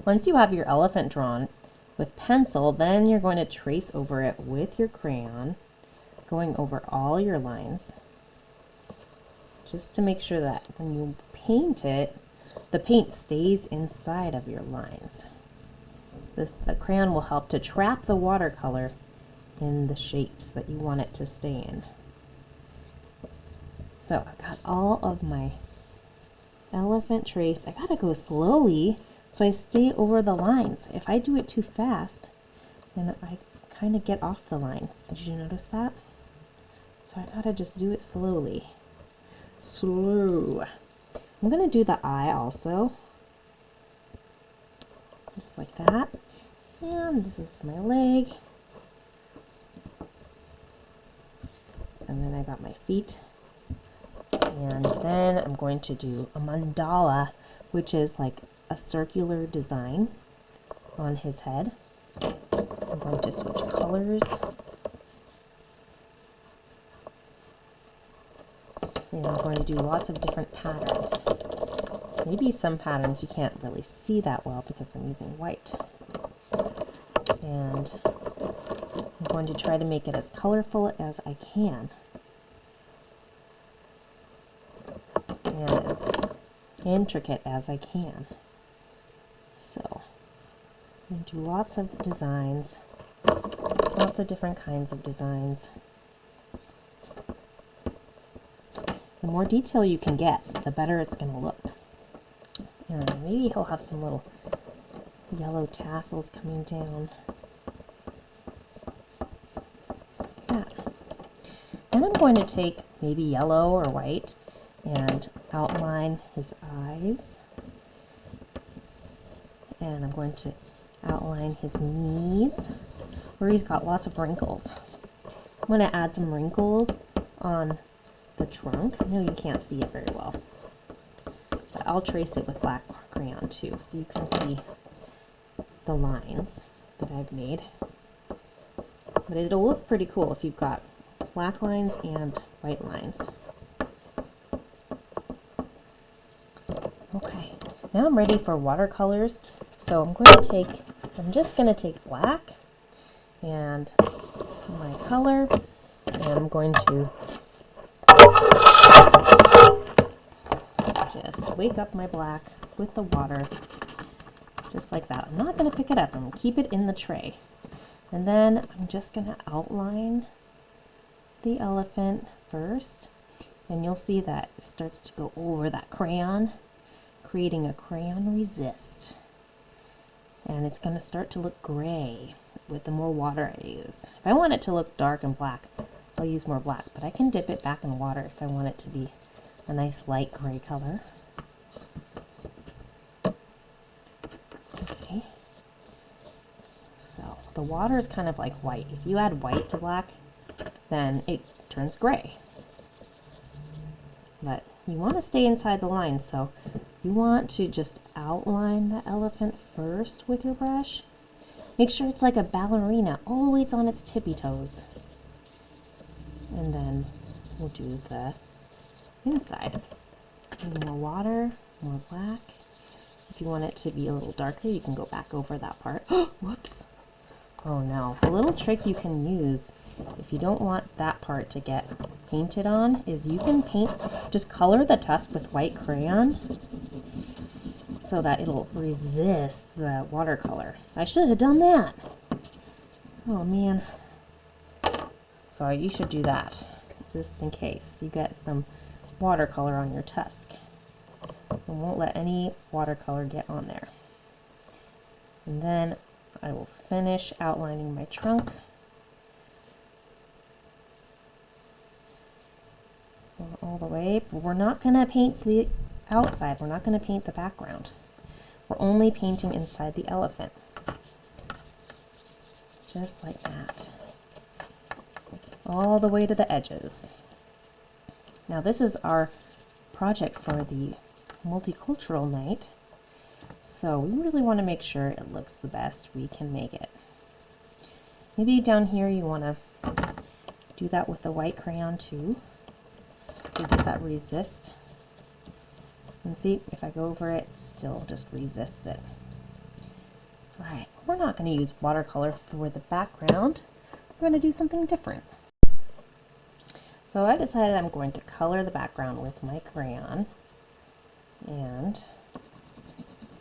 Once you have your elephant drawn with pencil, then you're going to trace over it with your crayon, going over all your lines, just to make sure that when you paint it, the paint stays inside of your lines. The crayon will help to trap the watercolor in the shapes that you want it to stay in. So I got all of my elephant trace. I gotta go slowly so I stay over the lines. If I do it too fast, then I kind of get off the lines. Did you notice that? So I gotta just do it slowly. Slow. I'm gonna do the eye also. Just like that. And this is my leg. And then I got my feet. And then I'm going to do a mandala, which is like a circular design on his head. I'm going to switch colors. And I'm going to do lots of different patterns. Maybe some patterns you can't really see that well because I'm using white. And I'm going to try to make it as colorful as I can. And as intricate as I can. So, I'm going to do lots of designs, lots of different kinds of designs. The more detail you can get, the better it's going to look. And maybe he'll have some little yellow tassels coming down. Like that. And I'm going to take maybe yellow or white and outline his eyes. And I'm going to outline his knees, where he's got lots of wrinkles. I'm going to add some wrinkles on the trunk. I know you can't see it very well, but I'll trace it with black crayon too, so you can see the lines that I've made. But it'll look pretty cool if you've got black lines and white lines. Okay, now I'm ready for watercolors. So I'm just going to take black and my color, and I'm going to just wake up my black with the water, just like that. I'm not going to pick it up. I'm going to keep it in the tray. And then I'm just going to outline the elephant first, and you'll see that it starts to go over that crayon, creating a crayon resist. And it's going to start to look gray with the more water I use. If I want it to look dark and black, I'll use more black, but I can dip it back in water if I want it to be a nice light gray color. Okay. So the water is kind of like white. If you add white to black, then it turns gray. But you want to stay inside the line, so you want to just outline the elephant first with your brush. Make sure it's like a ballerina, always on its tippy toes. And then we'll do the inside. More water, more black. If you want it to be a little darker, you can go back over that part. Whoops! Oh no. A little trick you can use if you don't want that part to get painted on is you can just color the tusk with white crayon so that it'll resist the watercolor. I should have done that. Oh man. So you should do that, just in case you get some watercolor on your tusk. And won't let any watercolor get on there. And then I will finish outlining my trunk. All the way, but we're not going to paint the outside. We're not going to paint the background. We're only painting inside the elephant. Just like that. All the way to the edges. Now this is our project for the multicultural night, so we really want to make sure it looks the best we can make it. Maybe down here you want to do that with the white crayon too, so you get that resist. And see, if I go over it, it still just resists it. Right, we're not going to use watercolor for the background. We're going to do something different. So I decided I'm going to color the background with my crayon and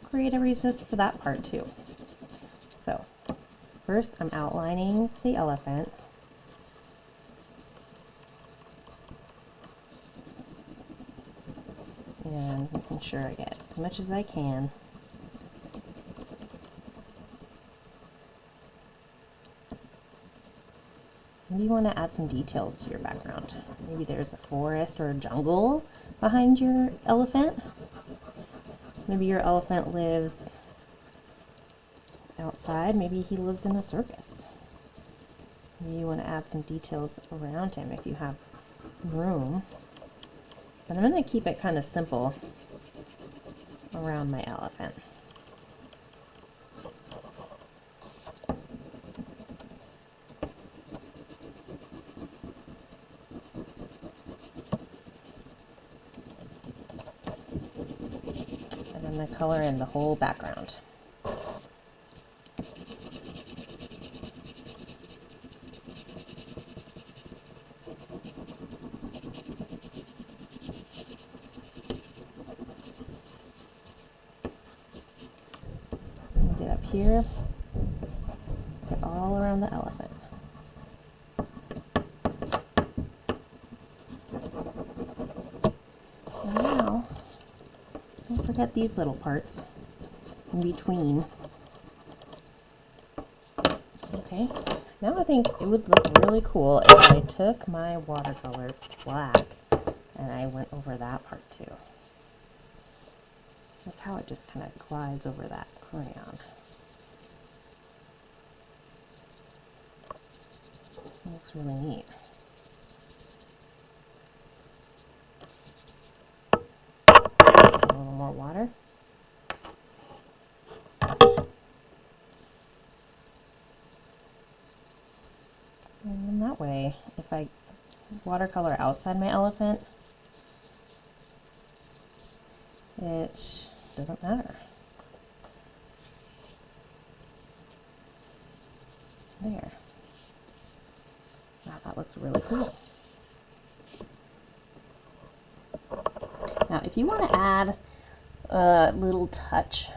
create a resist for that part too. So first I'm outlining the elephant. And making sure I get as much as I can. Maybe you want to add some details to your background. Maybe there's a forest or a jungle behind your elephant. Maybe your elephant lives outside. Maybe he lives in a circus. Maybe you want to add some details around him if you have room. But I'm going to keep it kind of simple around my elephant. And I'm going to color in the whole background. Get up here, get all around the elephant. And now, don't forget these little parts in between. Okay, now I think it would look really cool if I took my watercolor black and I went over that part too. Look how it just kind of glides over that crayon. It looks really neat. A little more water. And then that way, if I watercolor outside my elephant, it doesn't matter. There. Wow, that looks really cool. Now, if you want to add a little touch